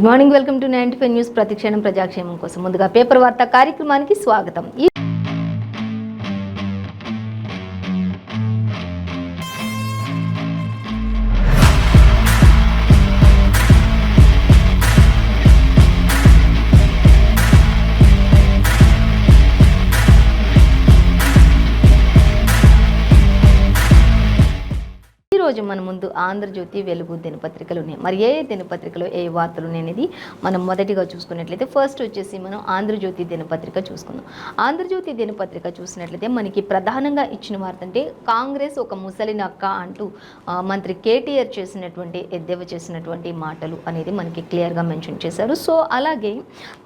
Good morning, welcome to 95 news. ప్రతిక్షణం ప్రజాక్షేమం కోసం. ముందుగా పేపర్ వార్తా కార్యక్రమానికి స్వాగతం. ఈరోజు మన ముందు ఆంధ్రజ్యోతి, వెలుగు దినపత్రికలు ఉన్నాయి. మరి ఏ దినపత్రికలో ఏ వార్తలు అనేది మనం మొదటిగా చూసుకున్నట్లయితే ఫస్ట్ వచ్చేసి మనం ఆంధ్రజ్యోతి దినపత్రిక చూసుకుందాం. ఆంధ్రజ్యోతి దినపత్రిక చూసినట్లయితే మనకి ప్రధానంగా ఇచ్చిన వార్త అంటే కాంగ్రెస్ ఒక ముసలి నక్క అంటూ మంత్రి కేటీఆర్ చేసినటువంటి ఎద్దేవా చేసినటువంటి మాటలు అనేది మనకి క్లియర్గా మెన్షన్ చేశారు. సో అలాగే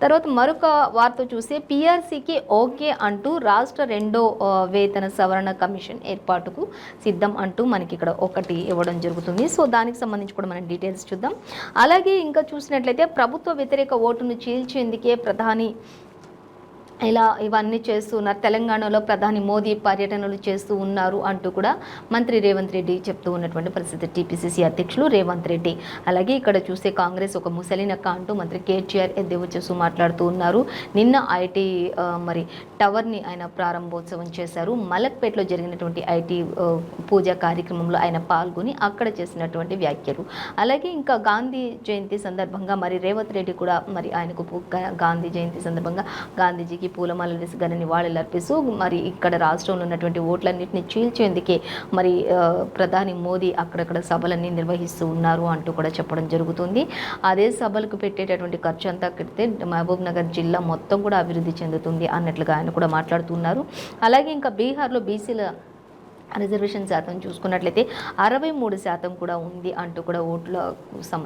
తర్వాత మరొక వార్త చూస్తే పిఆర్సీకి ఓకే అంటూ రాష్ట్ర రెండో వేతన సవరణ కమిషన్ ఏర్పాటుకు సిద్ధం అంటూ మనకి ఇక్కడ ఒకటి ఇవ్వడం జరుగుతుంది. సో దానికి సంబంధించి కూడా మనం డీటెయిల్స్ చూద్దాం. అలాగే ఇంకా చూసినట్లయితే ప్రభుత్వ వ్యతిరేక ఓటును చీల్చేందుకే ప్రధాని ఇలా ఇవన్నీ చేస్తున్నారు. తెలంగాణలో ప్రధాని మోదీ పర్యటనలు చేస్తూ ఉన్నారు అంటూ కూడా మంత్రి రేవంత్ రెడ్డి చెప్తూ ఉన్నటువంటి పరిస్థితి. టీపీసీసీ అధ్యక్షులు రేవంత్ రెడ్డి. అలాగే ఇక్కడ చూస్తే కాంగ్రెస్ ఒక ముసలినక్క అంటూ మంత్రి కేటీఆర్ ఎద్దేవా చేస్తూ మాట్లాడుతూ ఉన్నారు. నిన్న ఐటీ టవర్ని ఆయన ప్రారంభోత్సవం చేశారు. మలక్పేటలో జరిగినటువంటి ఐటీ పూజా కార్యక్రమంలో ఆయన పాల్గొని అక్కడ చేసినటువంటి వ్యాఖ్యలు. అలాగే ఇంకా గాంధీ జయంతి సందర్భంగా రేవంత్ రెడ్డి కూడా ఆయనకు గాంధీ జయంతి సందర్భంగా గాంధీజీకి పూలమాలలు వేసి ఘన నివాళులు అర్పిస్తూ ఇక్కడ రాష్ట్రంలో ఉన్నటువంటి ఓట్లన్నింటినీ చీల్చేందుకే ప్రధాని మోదీ అక్కడక్కడ సభలన్నీ నిర్వహిస్తూ ఉన్నారు అంటూ కూడా చెప్పడం జరుగుతుంది. అదే సభలకు పెట్టేటటువంటి ఖర్చు అంతా కడితే మహబూబ్ నగర్ జిల్లా మొత్తం కూడా అభివృద్ధి చెందుతుంది అన్నట్లుగా ఆయన కూడా మాట్లాడుతున్నారు. అలాగే ఇంకా బీహార్లో బీసీల రిజర్వేషన్ శాతం చూసుకున్నట్లయితే 63% కూడా ఉంది అంటూ కూడా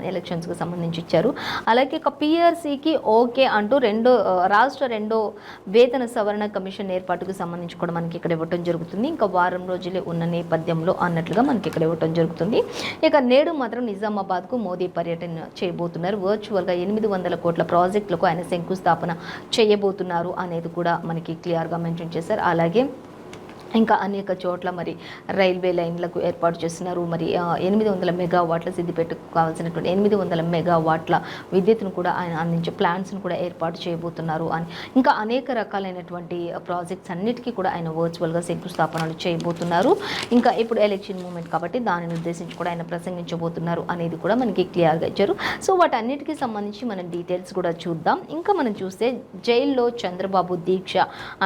ఎలక్షన్స్కి సంబంధించి ఇచ్చారు. అలాగే ఒక పిఆర్సీకి ఓకే అంటూ రాష్ట్ర రెండో వేతన సవరణ కమిషన్ ఏర్పాటుకు సంబంధించి కూడా మనకి ఇక్కడ ఇవ్వటం జరుగుతుంది. ఇంకా వారం రోజులే ఉన్న నేపథ్యంలో అన్నట్లుగా మనకి ఇక్కడ ఇవ్వటం జరుగుతుంది. ఇక నేడు మాత్రం నిజామాబాద్కు మోదీ పర్యటన చేయబోతున్నారు. వర్చువల్గా 800 కోట్ల ప్రాజెక్టులకు ఆయన శంకుస్థాపన చేయబోతున్నారు అనేది కూడా మనకి క్లియర్గా మెన్షన్ చేశారు. అలాగే ఇంకా అనేక చోట్ల రైల్వే లైన్లకు ఏర్పాటు చేస్తున్నారు. 800 మెగావాట్ల సిద్దిపేటకు కావాల్సినటువంటి 800 మెగావాట్ల విద్యుత్తును కూడా ఆయన అందించే ప్లాంట్స్ను కూడా ఏర్పాటు చేయబోతున్నారు అని ఇంకా అనేక రకాలైనటువంటి ప్రాజెక్ట్స్ అన్నిటికీ కూడా ఆయన వర్చువల్గా శంకుస్థాపనలు చేయబోతున్నారు. ఇంకా ఇప్పుడు ఎలక్షన్ మూమెంట్ కాబట్టి దానిని ఉద్దేశించి కూడా ఆయన ప్రసంగించబోతున్నారు అనేది కూడా మనకి క్లియర్గా ఇచ్చారు. సో వాటన్నిటికీ సంబంధించి మనం డీటెయిల్స్ కూడా చూద్దాం. ఇంకా మనం చూస్తే జైల్లో చంద్రబాబు దీక్ష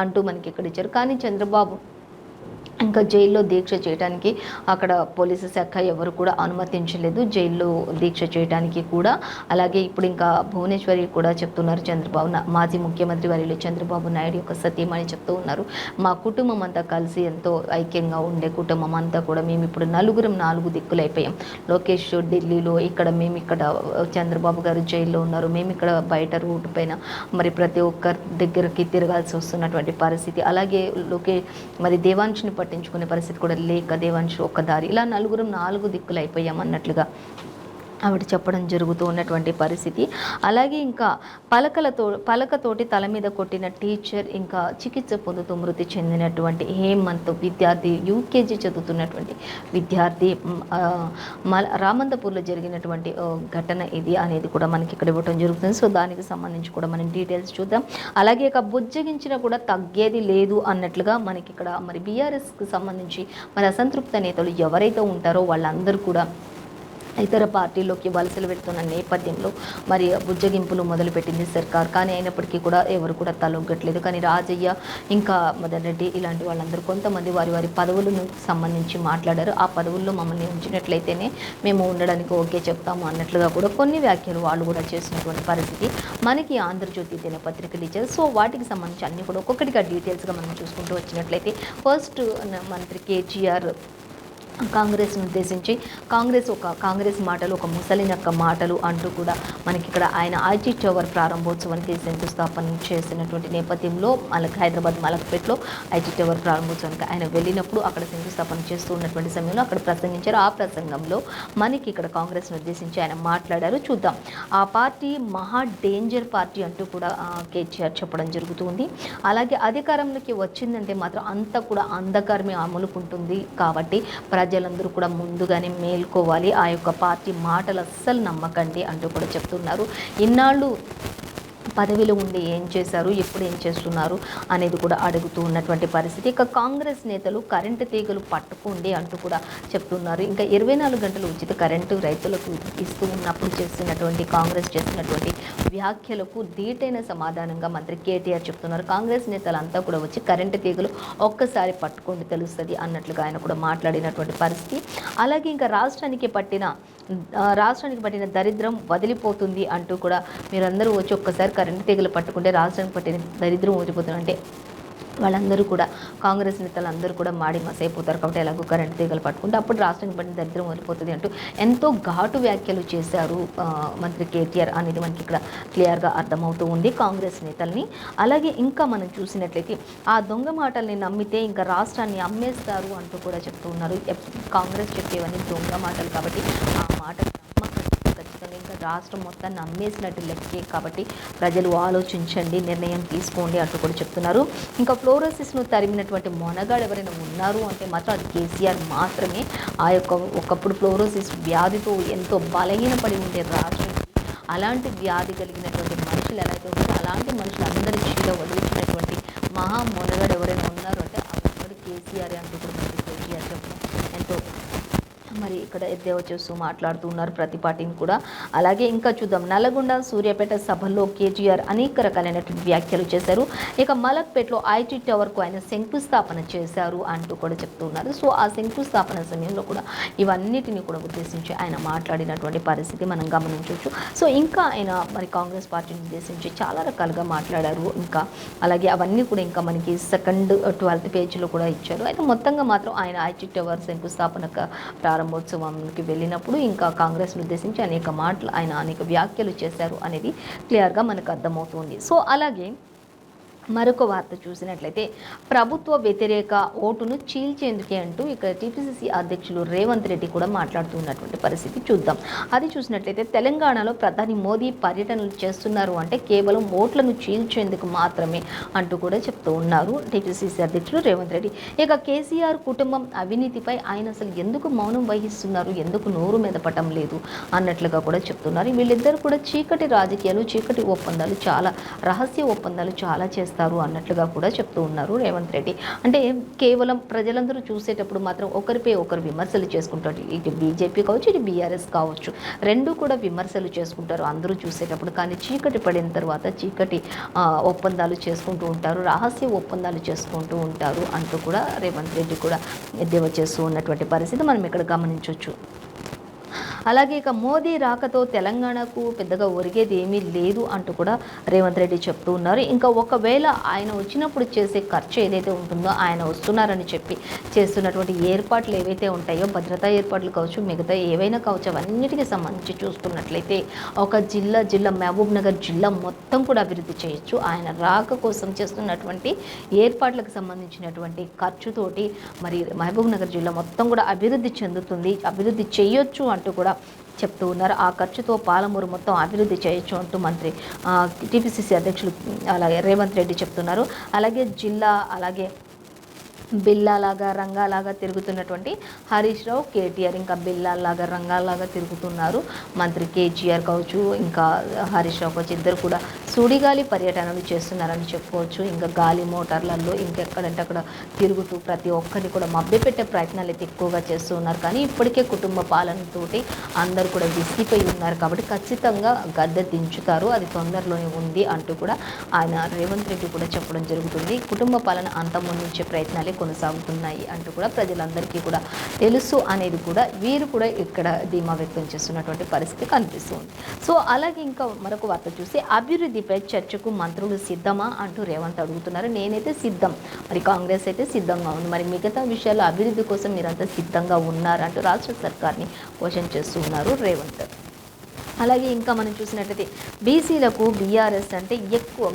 అంటూ మనకి ఇక్కడ ఇచ్చారు. కానీ చంద్రబాబు ఇంకా జైల్లో దీక్ష చేయడానికి అక్కడ పోలీసు శాఖ ఎవరు కూడా అనుమతించలేదు జైల్లో దీక్ష చేయడానికి కూడా. అలాగే ఇప్పుడు ఇంకా భువనేశ్వరి కూడా చెప్తున్నారు, చంద్రబాబు మాజీ ముఖ్యమంత్రి వర్యులు చంద్రబాబు నాయుడు యొక్క సతీమణి చెప్తూ ఉన్నారు, మా కుటుంబం అంతా కలిసి ఎంతో ఐక్యంగా ఉండే కుటుంబం అంతా కూడా మేము ఇప్పుడు నలుగురం 4 దిక్కులు అయిపోయాం. లోకేష్ ఢిల్లీలో, మేము ఇక్కడ చంద్రబాబు గారు జైల్లో ఉన్నారు, మేము ఇక్కడ బయట రోడ్డు పైన ప్రతి ఒక్కరి దగ్గరికి తిరగాల్సి వస్తున్నటువంటి పరిస్థితి. అలాగే దేవాంశుని పట్టించుకునే పరిస్థితి కూడా లేక దేవాంశు ఒక్కదారి, ఇలా నలుగురం 4 దిక్కులు అయిపోయాం అన్నట్లుగా ఆవిడ చెప్పడం జరుగుతూ ఉన్నటువంటి పరిస్థితి. అలాగే ఇంకా పలకతోటి తల మీద కొట్టిన టీచర్, ఇంకా చికిత్స పొందుతూ మృతి చెందినటువంటి హేమంత్ విద్యార్థి, యూకేజీ చదువుతున్నటువంటి విద్యార్థి రామంతపూర్లో జరిగినటువంటి ఘటన ఇది అనేది కూడా మనకి ఇక్కడ ఇవ్వడం జరుగుతుంది. సో దానికి సంబంధించి కూడా మనం డీటెయిల్స్ చూద్దాం. అలాగే ఇక బుజ్జగించినా కూడా తగ్గేది లేదు అన్నట్లుగా మనకి ఇక్కడ బీఆర్ఎస్కి సంబంధించి అసంతృప్త నేతలు ఎవరైతే ఉంటారో వాళ్ళందరూ కూడా ఇతర పార్టీలోకి వలసలు పెడుతున్న నేపథ్యంలో బుజ్జగింపులు మొదలుపెట్టింది సర్కార్. కానీ అయినప్పటికీ కూడా ఎవరు కూడా తలొగ్గట్లేదు. కానీ రాజయ్య, ఇంకా మదన్ రెడ్డి ఇలాంటి వాళ్ళందరూ కొంతమంది వారి పదవులను సంబంధించి మాట్లాడారు. ఆ పదవుల్లో మమ్మల్ని ఉంచినట్లయితేనే మేము ఉండడానికి ఓకే చెప్తాము అన్నట్లుగా కూడా కొన్ని వ్యాఖ్యలు వాళ్ళు కూడా చేసినటువంటి పరిస్థితి మనకి ఆంధ్రజ్యోతి దినపత్రికలు ఇచ్చారు. సో వాటికి సంబంధించి అన్ని కూడా ఒక్కొక్కటిగా డీటెయిల్స్గా మనం చూసుకుంటూ వచ్చినట్లయితే ఫస్ట్ మంత్రి కేటీఆర్ కాంగ్రెస్ను ఉద్దేశించి కాంగ్రెస్ మాటలు ఒక ముసలినక్క మాటలు అంటూ కూడా మనకి ఇక్కడ ఆయన ఐటీ టవర్ ప్రారంభోత్సవానికి శంకుస్థాపన చేసినటువంటి నేపథ్యంలో హైదరాబాద్ మలక్పేటలో ఐటీ టవర్ ప్రారంభోత్సవానికి ఆయన వెళ్ళినప్పుడు అక్కడ శంకుస్థాపన చేస్తూ ఉన్నటువంటి సమయంలో అక్కడ ప్రసంగించారు. ఆ ప్రసంగంలో మనకి ఇక్కడ కాంగ్రెస్ను ఉద్దేశించి ఆయన మాట్లాడారు. చూద్దాం. ఆ పార్టీ మహా డేంజర్ పార్టీ అంటూ కూడా కేటీఆర్ చెప్పడం జరుగుతుంది. అలాగే అధికారంలోకి వచ్చిందంటే మాత్రం అంతా కూడా అంధకారమే అమలుకుంటుంది కాబట్టి ప్రజలందరూ కూడా ముందుగానే మేల్కోవాలి, ఆ యొక్క పార్టీ మాటలు అస్సలు నమ్మకండి అంటూ కూడా చెప్తున్నారు. ఇన్నాళ్ళు పదవిలో ఉండి ఏం చేశారు, ఎప్పుడు ఏం చేస్తున్నారు అనేది కూడా అడుగుతూ ఉన్నటువంటి పరిస్థితి. ఇక కాంగ్రెస్ నేతలు కరెంటు తీగలు పట్టుకోండి అంటూ కూడా చెప్తున్నారు. ఇంకా 24 గంటలు ఉచిత కరెంటు రైతులకు ఇస్తూ ఉన్నప్పుడు చేస్తున్నటువంటి కాంగ్రెస్ చేస్తున్నటువంటి వ్యాఖ్యలకు ధీటైన సమాధానంగా మంత్రి కేటీఆర్ చెప్తున్నారు. కాంగ్రెస్ నేతలంతా కూడా వచ్చి కరెంటు తీగలు ఒక్కసారి పట్టుకోండి తెలుస్తుంది అన్నట్లుగా ఆయన కూడా మాట్లాడినటువంటి పరిస్థితి. అలాగే ఇంకా రాష్ట్రానికి పట్టిన దరిద్రం వదిలిపోతుంది అంటూ కూడా మీరందరూ వచ్చి ఒక్కసారి కరెంటు తీగలు పట్టుకుంటే రాష్ట్రానికి పట్టిన దరిద్రం వదిలిపోతుంది అంటే వాళ్ళందరూ కూడా కాంగ్రెస్ నేతలు అందరూ కూడా మాడి మసైపోతారు కాబట్టి ఎలాగో కరెంటు తీగలు పట్టుకుంటే అప్పుడు రాష్ట్రానికి పట్టిన దరిద్రం వదిలిపోతుంది అంటూ ఎంతో ఘాటు వ్యాఖ్యలు చేశారు మంత్రి కేటీఆర్ అనేది మనకి ఇక్కడ క్లియర్గా అర్థమవుతూ ఉంది కాంగ్రెస్ నేతల్ని. అలాగే ఇంకా మనం చూసినట్లయితే ఆ దొంగ మాటల్ని నమ్మితే ఇంకా రాష్ట్రాన్ని అమ్మేస్తారు అంటూ కూడా చెప్తూ ఉన్నారు. కాంగ్రెస్ చెప్పేవన్నీ దొంగ మాటలు కాబట్టి ఆ మాటలు ఖచ్చితంగా ఇంకా రాష్ట్రం మొత్తాన్ని అమ్మేసినట్టు లెక్కే కాబట్టి ప్రజలు ఆలోచించండి, నిర్ణయం తీసుకోండి అంటూ కూడా చెప్తున్నారు. ఇంకా ఫ్లోరోసిస్ను తరిమినటువంటి మొనగాడు ఎవరైనా ఉన్నారు అంటే మాత్రం అది కేసీఆర్ మాత్రమే. ఆ యొక్క ఒకప్పుడు ఫ్లోరోసిస్ వ్యాధితో ఎంతో బలహీనపడి ఉండే రాష్ట్రం అలాంటి వ్యాధి కలిగినటువంటి మనుషులు ఎలా అయితే ఉంటారో అలాంటి మనుషులందరి చీడ వదిలించినటువంటి మహా మొనగాడు ఎవరైనా ఉన్నారు అంటే ఆ కేసీఆర్ అంటూ కూడా మనకి కేసీఆర్ చెప్పడం ఎంతో మరి ఇక్కడ ఎద్దేవా చేస్తూ మాట్లాడుతూ ఉన్నారు ప్రతి పార్టీని కూడా. అలాగే ఇంకా చూద్దాం, నల్లగొండ సూర్యాపేట సభల్లో కేటీఆర్ అనేక రకాలైనటువంటి వ్యాఖ్యలు చేశారు. ఇక మలక్పేటలో ఐటీ టవర్కు ఆయన శంకుస్థాపన చేశారు అంటూ కూడా చెప్తూ ఉన్నారు. సో ఆ శంకుస్థాపన సమయంలో కూడా ఇవన్నిటిని కూడా ఉద్దేశించి ఆయన మాట్లాడినటువంటి పరిస్థితి మనం గమనించవచ్చు. సో ఇంకా ఆయన మరి కాంగ్రెస్ పార్టీని ఉద్దేశించి చాలా రకాలుగా మాట్లాడారు. ఇంకా అలాగే అవన్నీ కూడా ఇంకా మనకి సెకండ్ 12th పేజీలో కూడా ఇచ్చారు. అయితే మొత్తంగా మాత్రం ఆయన ఐటీ టవర్ శంకుస్థాపన ప్రారంభోత్సవానికి వెళ్ళినప్పుడు ఇంకా కాంగ్రెస్ను ఉద్దేశించి ఆయన అనేక వ్యాఖ్యలు చేశారు అనేది క్లియర్గా మనకు అర్థమవుతుంది. సో అలాగే మరొక వార్త చూసినట్లయితే ప్రభుత్వ వ్యతిరేక ఓటును చీల్చేందుకే అంటూ ఇక్కడ టీపీసీసీ అధ్యక్షులు రేవంత్ రెడ్డి కూడా మాట్లాడుతున్నటువంటి పరిస్థితి చూద్దాం. అది చూసినట్లయితే తెలంగాణలో ప్రధాని మోదీ పర్యటనలు చేస్తున్నారు అంటే కేవలం ఓట్లను చీల్చేందుకు మాత్రమే అంటూ కూడా చెప్తూ ఉన్నారు టీపీసీసీ అధ్యక్షులు రేవంత్ రెడ్డి. ఇక కేసీఆర్ కుటుంబం అవినీతిపై ఆయన అసలు ఎందుకు మౌనం వహిస్తున్నారు, ఎందుకు నోరు మెదపటం లేదు అన్నట్లుగా కూడా చెప్తున్నారు. వీళ్ళిద్దరు కూడా చీకటి రాజకీయాలు, చీకటి ఒప్పందాలు, చాలా రహస్య ఒప్పందాలు చాలా చేస్తారు అన్నట్లుగా కూడా చెప్తూ ఉన్నారు రేవంత్ రెడ్డి. అంటే కేవలం ప్రజలందరూ చూసేటప్పుడు మాత్రం ఒకరిపై ఒకరు విమర్శలు చేసుకుంటారు. ఇటు బీజేపీ కావచ్చు, ఇటు బీఆర్ఎస్ కావచ్చు, రెండు కూడా విమర్శలు చేసుకుంటారు అందరూ చూసేటప్పుడు. కానీ చీకటి పడిన తర్వాత చీకటి ఒప్పందాలు చేసుకుంటూ ఉంటారు, రహస్య ఒప్పందాలు చేసుకుంటూ ఉంటారు అంటూ కూడా రేవంత్ రెడ్డి కూడా ఎద్దేవా చేస్తూ ఉన్నటువంటి పరిస్థితి మనం ఇక్కడ గమనించవచ్చు. అలాగే ఇక మోదీ రాకతో తెలంగాణకు పెద్దగా ఒరిగేది ఏమీ లేదు అంటూ కూడా రేవంత్ రెడ్డి చెప్తూ ఉన్నారు. ఇంకా ఒకవేళ ఆయన వచ్చినప్పుడు చేసే ఖర్చు ఏదైతే ఉంటుందో, ఆయన వస్తున్నారని చెప్పి చేస్తున్నటువంటి ఏర్పాట్లు ఏవైతే ఉంటాయో, భద్రతా ఏర్పాట్లు కావచ్చు, మిగతా ఏవైనా కావచ్చు, అవన్నిటికీ సంబంధించి చూసుకున్నట్లయితే ఒక జిల్లా మహబూబ్ నగర్ జిల్లా మొత్తం కూడా అభివృద్ధి చేయొచ్చు. ఆయన రాక కోసం చేస్తున్నటువంటి ఏర్పాట్లకు సంబంధించినటువంటి ఖర్చుతోటి మరి మహబూబ్ నగర్ జిల్లా మొత్తం కూడా అభివృద్ధి చెందుతుంది, అభివృద్ధి చేయొచ్చు అంటూ కూడా చెప్తూ ఉన్నారు. ఆ ఖర్చుతో పాలమూరు మొత్తం అభివృద్ధి చేయొచ్చు అంటూ మంత్రి టీపీసీసీ అధ్యక్షులు అలాగే రేవంత్ రెడ్డి చెప్తున్నారు. అలాగే జిల్లా అలాగే బిల్లాలాగా రంగాలాగా తిరుగుతున్నటువంటి హరీష్ రావు, కేటీఆర్ ఇంకా బిల్లాలాగా రంగాలాగా తిరుగుతున్నారు. మంత్రి కేటీఆర్ కావచ్చు, ఇంకా హరీష్ రావు కావచ్చు, ఇద్దరు కూడా సుడిగాలి పర్యటనలు చేస్తున్నారని చెప్పుకోవచ్చు. ఇంకా గాలి మోటార్లలో ఇంకెక్కడంటే అక్కడ తిరుగుతూ ప్రతి ఒక్కరిని కూడా మభ్యపెట్టే ప్రయత్నాలు అయితే ఎక్కువగా చేస్తూ ఉన్నారు. కానీ ఇప్పటికే కుటుంబ పాలనతోటి అందరూ కూడా విసిగిపోయి ఉన్నారు కాబట్టి ఖచ్చితంగా గద్దె దించుతారు, అది తొందరలోనే ఉంది అంటూ కూడా ఆయన రేవంత్ రెడ్డి కూడా చెప్పడం జరుగుతుంది. కుటుంబ పాలన అంతమొందించే ప్రయత్నాలే కొనసాగుతున్నాయి అంటూ కూడా ప్రజలందరికీ కూడా తెలుసు అనేది కూడా వీరు కూడా ఇక్కడ ధీమా వ్యక్తం చేస్తున్నటువంటి పరిస్థితి కనిపిస్తుంది. సో అలాగే ఇంకా మరొక వార్త చూస్తే అభివృద్ధిపై చర్చకు మంత్రులు సిద్ధమా అంటూ రేవంత్ అడుగుతున్నారు. నేనైతే సిద్ధం, మరి కాంగ్రెస్ అయితే సిద్ధంగా ఉంది, మరి మిగతా విషయాల్లో అభివృద్ధి కోసం మీరంతా సిద్ధంగా ఉన్నారంటూ రాష్ట్ర సర్కార్ని క్వశ్చన్ చేస్తున్నారు రేవంత్. అలాగే ఇంకా మనం చూసినట్లయితే బీసీలకు బీఆర్ఎస్ అంటే ఎక్కువ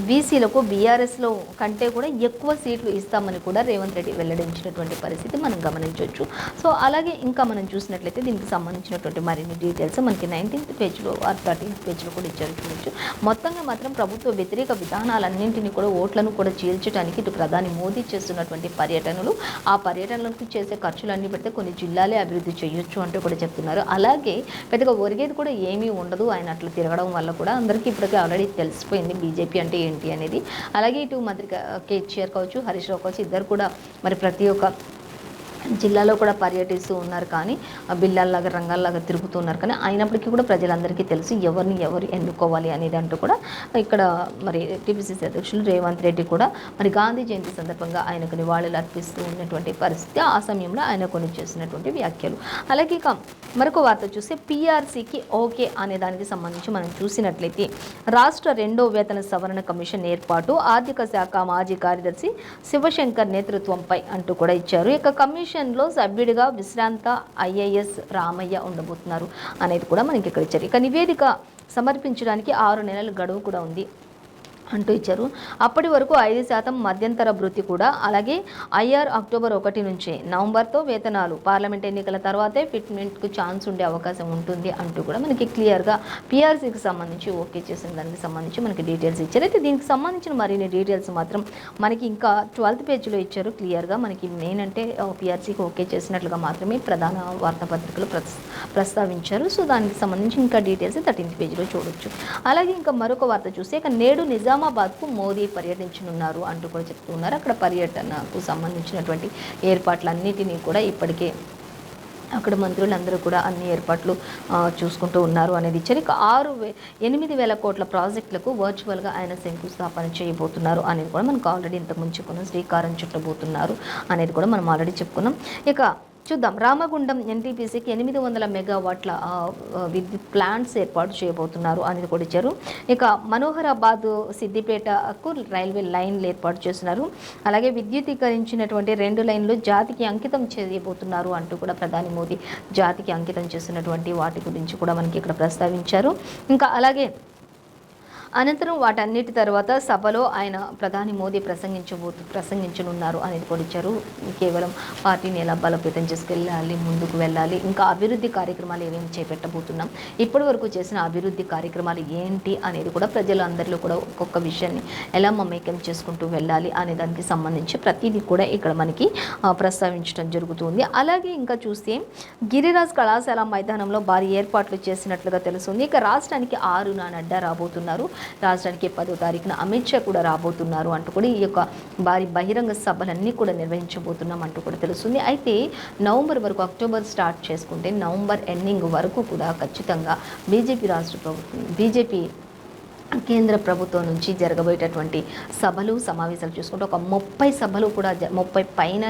బీసీలకు బీఆర్ఎస్లో కంటే కూడా ఎక్కువ సీట్లు ఇస్తామని కూడా రేవంత్ రెడ్డి వెల్లడించినటువంటి పరిస్థితి మనం గమనించవచ్చు. సో అలాగే ఇంకా మనం చూసినట్లయితే దీనికి సంబంధించినటువంటి మరిన్ని డీటెయిల్స్ మనకి 19th పేజ్లో 13th పేజ్లో కూడా ఇచ్చారు, చూడొచ్చు. మొత్తంగా మాత్రం ప్రభుత్వ వ్యతిరేక విధానాలన్నింటినీ కూడా ఓట్లను కూడా చీల్చడానికి ఇటు ప్రధాని మోదీ చేస్తున్నటువంటి పర్యటనలు, ఆ పర్యటనలకు చేసే ఖర్చులన్నీ పెడితే కొన్ని జిల్లాలే అభివృద్ధి చేయొచ్చు అంటూ కూడా చెప్తున్నారు. అలాగే పెద్దగా ఒరిగేది కూడా ఏమీ ఉండదు ఆయన అట్లా తిరగడం వల్ల కూడా అందరికీ ఇప్పటికే ఆల్రెడీ తెలిసిపోయింది బీజేపీ అంటే ఏంటి అనేది. అలాగే ఇటు మంత్రి కేసీఆర్ కావచ్చు, హరీష్ రావు కావచ్చు, ఇద్దరు కూడా మరి ప్రతి ఒక్క జిల్లాలో కూడా పర్యటిస్తూ ఉన్నారు, కానీ బిల్లాల్లాగా రంగాల్లాగా తిరుగుతున్నారు. కానీ అయినప్పటికీ కూడా ప్రజలందరికీ తెలుసు ఎవరు ఎన్నుకోవాలి అనేది అంటూ కూడా ఇక్కడ మరి టీపీసీసీ అధ్యక్షులు రేవంత్ రెడ్డి కూడా మరి గాంధీ జయంతి సందర్భంగా ఆయనకు నివాళులు అర్పిస్తూ ఉన్నటువంటి పరిస్థితి, ఆ సమయంలో ఆయన కొన్ని చేసినటువంటి వ్యాఖ్యలు. అలాగే ఇక మరొక వార్త చూస్తే పీఆర్సీకి ఓకే అనే దానికి సంబంధించి మనం చూసినట్లయితే రాష్ట్ర 2వ వేతన సవరణ కమిషన్ ఏర్పాటు ఆర్థిక శాఖ మాజీ కార్యదర్శి శివశంకర్ నేతృత్వంపై అంటూ కూడా ఇచ్చారు. ఇక కమిషన్లో సభ్యుడిగా విశ్రాంత ఐఏఎస్ రామయ్య ఉండబోతున్నారు అనేది కూడా మనకి ఇక్కడ ఇచ్చారు. ఇక నివేదిక సమర్పించడానికి 6 నెలల గడువు కూడా ఉంది అంటూ ఇచ్చారు. అప్పటి వరకు 5% మధ్యంతర భృతి కూడా, అలాగే ఐఆర్ అక్టోబర్ 1 నుంచి నవంబర్తో వేతనాలు, పార్లమెంట్ ఎన్నికల తర్వాతే ఫిట్మెంట్కు ఛాన్స్ ఉండే అవకాశం ఉంటుంది అంటూ కూడా మనకి క్లియర్గా పీఆర్సీకి సంబంధించి ఓకే చేసిన దానికి సంబంధించి మనకి డీటెయిల్స్ ఇచ్చారు. అయితే దీనికి సంబంధించిన మరిన్ని డీటెయిల్స్ మాత్రం మనకి ఇంకా 12th పేజీలో ఇచ్చారు క్లియర్గా. మనకి మెయిన్ అంటే పీఆర్సీకి ఓకే చేసినట్లుగా మాత్రమే ప్రధాన వార్తాపత్రికలు ప్రస్తావించారు. సో దానికి సంబంధించి ఇంకా డీటెయిల్స్ 13th పేజీలో చూడొచ్చు. అలాగే ఇంకా మరొక వార్త చూస్తే ఇక నేడు నిజామాబాద్కు మోదీ పర్యటించనున్నారు అంటూ కూడా చెప్తున్నారు. అక్కడ పర్యటనకు సంబంధించినటువంటి ఏర్పాట్లన్నిటినీ కూడా ఇప్పటికే అక్కడ మంత్రులందరూ కూడా అన్ని ఏర్పాట్లు చూసుకుంటూ ఉన్నారు అనేది ఇచ్చారు. ఇక 8,000 కోట్ల ప్రాజెక్టులకు వర్చువల్గా ఆయన శంకుస్థాపన చేయబోతున్నారు అనేది కూడా మనకు ఆల్రెడీ ఇంతకుముందు చెప్పుకున్నాం. శ్రీకారం చుట్టబోతున్నారు అనేది కూడా మనం ఆల్రెడీ చెప్పుకున్నాం. ఇక చూద్దాం, రామగుండం ఎన్టీపీసీకి 800 మెగావాట్ల విద్యుత్ ప్లాంట్స్ ఏర్పాటు చేయబోతున్నారు అనేది కూడా ఇచ్చారు. ఇక మనోహరాబాద్ సిద్దిపేటకు రైల్వే లైన్లు ఏర్పాటు చేస్తున్నారు. అలాగే విద్యుతీకరించినటువంటి 2 లైన్లు జాతికి అంకితం చేయబోతున్నారు అంటూ కూడా ప్రధాని మోదీ జాతికి అంకితం చేసినటువంటి వాటి గురించి కూడా మనకి ఇక్కడ ప్రస్తావించారు. ఇంకా అనంతరం వాటన్నిటి తర్వాత సభలో ఆయన ప్రధాని మోదీ ప్రసంగించనున్నారు అనేది కూడా ఇచ్చారు. కేవలం పార్టీని ఎలా బలోపేతం చేసుకెళ్ళాలి, ముందుకు వెళ్ళాలి, ఇంకా అభివృద్ధి కార్యక్రమాలు ఏమేమి చేపట్టబోతున్నాం, ఇప్పటి వరకు చేసిన అభివృద్ధి కార్యక్రమాలు ఏంటి అనేది కూడా ప్రజలందరిలో కూడా ఒక్కొక్క విషయాన్ని ఎలా మమేకం చేసుకుంటూ వెళ్ళాలి అనే దానికి సంబంధించి ప్రతిదీ కూడా ఇక్కడ మనకి ప్రస్తావించడం జరుగుతుంది. అలాగే ఇంకా చూస్తే గిరిరాజ్ కళాశాల మైదానంలో భారీ ఏర్పాట్లు చేసినట్లుగా తెలుస్తుంది. ఇక రాష్ట్రానికి 6 నడ్డా రాబోతున్నారు, రాష్ట్రానికి 10వ తారీఖున అమిత్ షా కూడా రాబోతున్నారు అంటూ కూడా ఈ యొక్క భారీ బహిరంగ సభలన్నీ కూడా నిర్వహించబోతున్నాం అంటూ కూడా తెలుస్తుంది. అయితే నవంబర్ వరకు, అక్టోబర్ స్టార్ట్ చేసుకుంటే నవంబర్ ఎండింగ్ వరకు కూడా ఖచ్చితంగా బీజేపీ కేంద్ర ప్రభుత్వం నుంచి జరగబోయేటటువంటి సభలు సమావేశాలు చూసుకుంటే ఒక 30 సభలు కూడా 30 పైన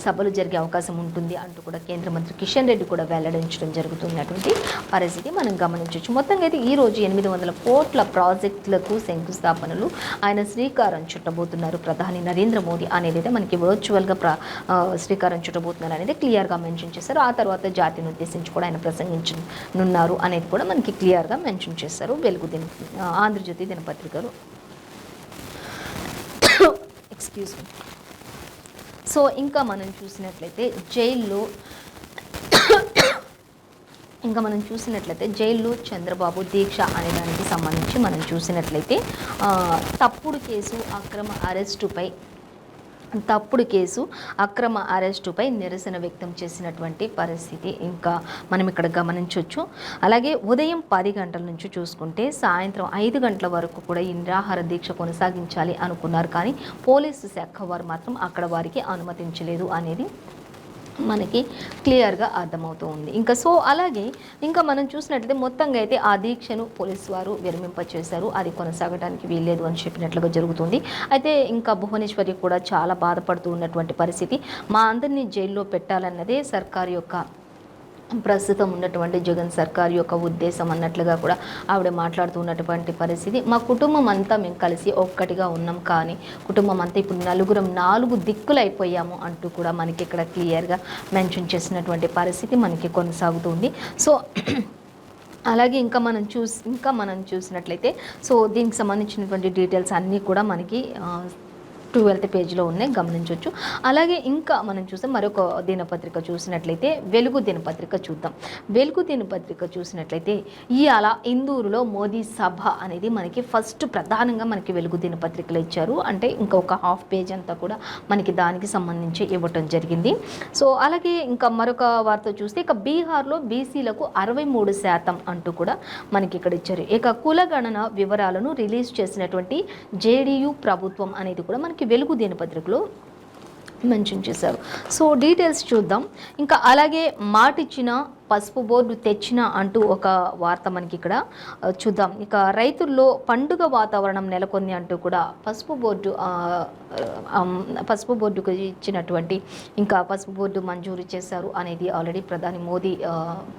సభలు జరిగే అవకాశం ఉంటుంది అంటూ కూడా కేంద్ర మంత్రి కిషన్ రెడ్డి కూడా వెల్లడించడం జరుగుతున్నటువంటి పరిస్థితి మనం గమనించవచ్చు. మొత్తంగా అయితే ఈరోజు 800 కోట్ల ప్రాజెక్టులకు శంకుస్థాపనలు ఆయన శ్రీకారం చుట్టబోతున్నారు ప్రధాని నరేంద్ర మోదీ అనేది అయితే మనకి వర్చువల్గా శ్రీకారం చుట్టబోతున్నారు అనేది క్లియర్గా మెన్షన్ చేశారు. ఆ తర్వాత జాతిని ఉద్దేశించి కూడా ఆయన ప్రసంగించనున్నారు అనేది కూడా మనకి క్లియర్గా మెన్షన్ చేశారు ఆంధ్రజ్యోతి దినపత్రికలు. Excuse me. సో ఇంకా మనం చూసినట్లయితే జైల్లో చంద్రబాబు దీక్ష అనే దానికి సంబంధించి మనం చూసినట్లయితే తప్పుడు కేసు అక్రమ అరెస్టుపై నిరసన వ్యక్తం చేసినటువంటి పరిస్థితి ఇంకా మనం ఇక్కడ గమనించవచ్చు. అలాగే ఉదయం 10 గంటల నుంచి చూసుకుంటే సాయంత్రం 5 గంటల వరకు కూడా ఈ నిరాహార దీక్ష కొనసాగించాలి అనుకున్నారు, కానీ పోలీసు శాఖ వారు మాత్రం అక్కడ వారికి అనుమతించలేదు అనేది మనకి క్లియర్గా అర్థమవుతూ ఉంది. అలాగే ఇంకా మనం చూసినట్లయితే మొత్తంగా అయితే ఆ దీక్షను పోలీసు వారు విరమింపచేశారు, అది కొనసాగడానికి వీల్లేదు అని చెప్పినట్లుగా జరుగుతుంది. అయితే ఇంకా భువనేశ్వరి కూడా చాలా బాధపడుతూ ఉన్నటువంటి పరిస్థితి. మా అందరినీ జైల్లో పెట్టాలన్నదే సర్కారు యొక్క ప్రస్తుతం ఉన్నటువంటి జగన్ సర్కార్ యొక్క ఉద్దేశం అన్నట్లుగా కూడా ఆవిడ మాట్లాడుతున్నటువంటి పరిస్థితి. మా కుటుంబం అంతా మేము కలిసి ఒక్కటిగా ఉన్నాం, కానీ కుటుంబం అంతా ఇప్పుడు 4 దిక్కులు అయిపోయాము అంటూ కూడా మనకి ఇక్కడ క్లియర్గా మెన్షన్ చేసినటువంటి పరిస్థితి మనకి కొనసాగుతుంది. సో అలాగే ఇంకా మనం చూసినట్లయితే సో దీనికి సంబంధించినటువంటి డీటెయిల్స్ అన్నీ కూడా మనకి 12th పేజీలో ఉన్నాయి, గమనించవచ్చు. అలాగే ఇంకా మనం చూస్తే మరొక దినపత్రిక చూసినట్లయితే వెలుగు దినపత్రిక చూద్దాం. వెలుగు దినపత్రిక చూసినట్లయితే ఇవాళ ఇందూరులో మోదీ సభ అనేది మనకి ఫస్ట్ ప్రధానంగా మనకి వెలుగు దినపత్రికలు ఇచ్చారు. అంటే ఇంకా ఒక హాఫ్ పేజ్ అంతా కూడా మనకి దానికి సంబంధించి ఇవ్వటం జరిగింది. సో అలాగే ఇంకా మరొక వార్త చూస్తే ఇక బీహార్లో బీసీలకు 63% అంటూ కూడా మనకి ఇక్కడ ఇచ్చారు. ఇక కులగణన వివరాలను రిలీజ్ చేసినటువంటి జేడీయూ ప్రభుత్వం అనేది కూడా మనకి వెలుగు దినపత్రికలో మెన్షన్ చేశారు. సో డీటెయిల్స్ చూద్దాం. ఇంకా అలాగే మాటిచ్చిన పసుపు బోర్డు తెచ్చిన అంటూ ఒక వార్త మనకి ఇక్కడ చూద్దాం. ఇక రైతుల్లో పండుగ వాతావరణం నెలకొంది అంటూ కూడా పసుపు బోర్డుకు ఇచ్చినటువంటి ఇంకా పసుపు బోర్డు మంజూరు చేశారు అనేది ఆల్రెడీ ప్రధాని మోదీ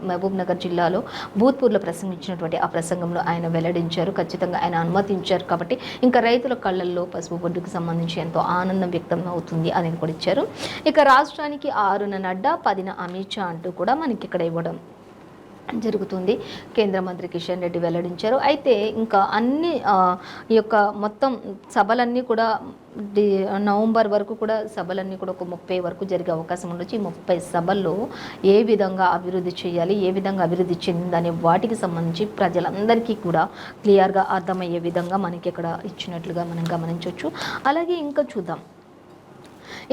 మహబూబ్ నగర్ జిల్లాలో భూత్పూర్లో ప్రసంగించినటువంటి ఆ ప్రసంగంలో ఆయన వెల్లడించారు. ఖచ్చితంగా ఆయన అనుమతించారు కాబట్టి ఇంకా రైతుల కళ్ళల్లో పసుపు బోర్డుకు సంబంధించి ఎంతో ఆనందం వ్యక్తం అవుతుంది అనేది కూడా ఇచ్చారు. ఇక రాష్ట్రానికి 6న నడ్డా 10న అమిత్ షా అంటూ కూడా మనకి ఇక్కడ ఇవ్వడం జరుగుతుంది. కేంద్ర మంత్రి కిషన్ రెడ్డి వెల్లడించారు. అయితే ఇంకా అన్ని ఈ యొక్క మొత్తం సభలన్నీ కూడా నవంబర్ వరకు కూడా సభలన్నీ కూడా ఒక 30 వరకు జరిగే అవకాశం ఉండొచ్చు. ఈ 30 సభల్లో ఏ విధంగా అభివృద్ధి చేయాలి, ఏ విధంగా అభివృద్ధి చెందిందనే వాటికి సంబంధించి ప్రజలందరికీ కూడా క్లియర్గా అర్థమయ్యే విధంగా మనకి ఇక్కడ ఇచ్చినట్లుగా మనం గమనించవచ్చు. అలాగే ఇంకా చూద్దాం.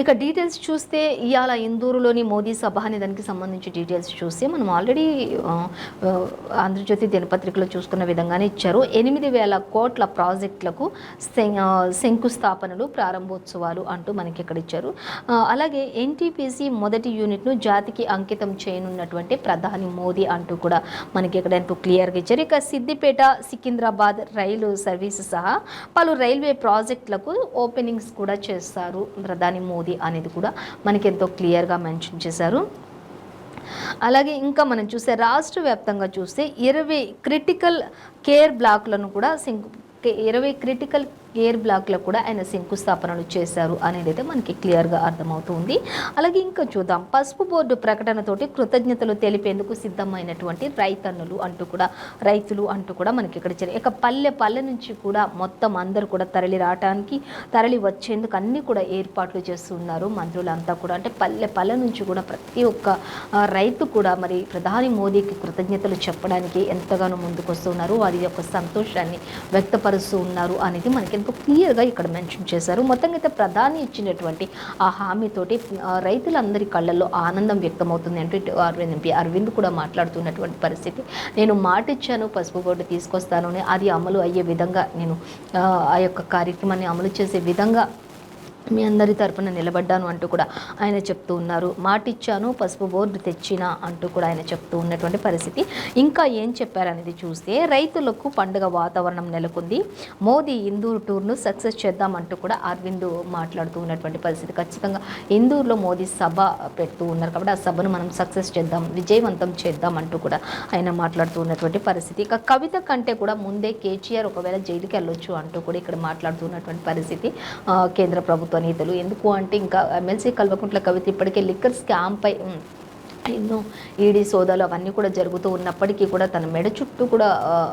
ఇక డీటెయిల్స్ చూస్తే ఇవాళ ఇందూరులోని మోదీ సభ అనే దానికి సంబంధించి డీటెయిల్స్ చూస్తే మనం ఆల్రెడీ ఆంధ్రజ్యోతి దినపత్రికలో చూసుకున్న విధంగానే ఇచ్చారు. 8,000 కోట్ల ప్రాజెక్టులకు శంకుస్థాపనలు, ప్రారంభోత్సవాలు అంటూ మనకి ఇక్కడ ఇచ్చారు. అలాగే ఎన్టీపీసీ మొదటి యూనిట్ను జాతికి అంకితం చేయనున్నటువంటి ప్రధాని మోదీ అంటూ కూడా మనకి ఇక్కడ ఎంతో క్లియర్గా ఇచ్చారు. ఇక సిద్దిపేట సికింద్రాబాద్ రైలు సర్వీసు సహా పలు రైల్వే ప్రాజెక్టులకు ఓపెనింగ్స్ కూడా చేస్తారు ప్రధాని మోదీ అనేది కూడా మనకి ఎంతో క్లియర్గా మెన్షన్ చేశారు. అలాగే ఇంకా మనం చూస్తే రాష్ట్ర వ్యాప్తంగా చూస్తే 20 క్రిటికల్ కేర్ బ్లాక్లను కూడా 20 క్రిటికల్ కేర్ బ్లాక్లకు కూడా ఆయన శంకుస్థాపనలు చేశారు అనేది అయితే మనకి క్లియర్గా అర్థమవుతుంది. అలాగే ఇంకా చూద్దాం. పసుపు బోర్డు ప్రకటనతోటి కృతజ్ఞతలు తెలిపేందుకు సిద్ధమైనటువంటి రైతులు అంటూ కూడా మనకి ఇక్కడ ఇచ్చారు. ఇక పల్లె నుంచి కూడా మొత్తం అందరూ కూడా తరలి వచ్చేందుకు అన్ని కూడా ఏర్పాట్లు చేస్తున్నారు మంత్రులంతా కూడా. అంటే పల్లె నుంచి కూడా ప్రతి ఒక్క రైతు కూడా మరి ప్రధాని మోదీకి కృతజ్ఞతలు చెప్పడానికి ఎంతగానో ముందుకు వస్తున్నారు, వారి యొక్క సంతోషాన్ని వ్యక్తపరుస్తూ ఉన్నారు అనేది మనకి ఎంతో క్లియర్గా ఇక్కడ మెన్షన్ చేశారు. మొత్తంగా అయితే ప్రధాని ఇచ్చినటువంటి ఆ హామీతోటి రైతులందరి కళ్ళల్లో ఆనందం వ్యక్తమవుతుంది అంటూ అరవింద్ కూడా మాట్లాడుతున్నటువంటి పరిస్థితి. నేను మాట ఇచ్చాను, పసుపు బోర్డు తీసుకొస్తాను, అది అమలు అయ్యే విధంగా నేను ఆ యొక్క కార్యక్రమాన్ని అమలు చేసే విధంగా మీ అందరి తరపున నిలబడ్డాను అంటూ కూడా ఆయన చెప్తూ ఉన్నారు. మాటిచ్చాను, పసుపు బోర్డు తెచ్చిన అంటూ కూడా ఆయన చెప్తూ ఉన్నటువంటి పరిస్థితి. ఇంకా ఏం చెప్పారనేది చూస్తే రైతులకు పండుగ వాతావరణం నెలకొంది, మోదీ ఇందూరు టూర్ను సక్సెస్ చేద్దామంటూ కూడా అరవింద్ మాట్లాడుతూ ఉన్నటువంటి పరిస్థితి. ఖచ్చితంగా ఇందూరులో మోదీ సభ పెడుతూ ఉన్నారు కాబట్టి ఆ సభను మనం సక్సెస్ చేద్దాం, విజయవంతం చేద్దాం అంటూ కూడా ఆయన మాట్లాడుతూ ఉన్నటువంటి పరిస్థితి. ఇక కవిత కంటే కూడా ముందే కేసీఆర్ ఒకవేళ జైలుకి వెళ్ళొచ్చు అంటూ కూడా ఇక్కడ మాట్లాడుతున్నటువంటి పరిస్థితి కేంద్ర ప్రభుత్వం నేతలు. ఎందుకు అంటే ఇంకా ఎమ్మెల్సీ కల్వకుంట్ల కవిత ఇప్పటికే లిక్కర్ స్కామ్ పై ఎన్నో ఈడీ సోదాలు అవన్నీ కూడా జరుగుతూ ఉన్నప్పటికీ కూడా తన మెడ చుట్టూ కూడా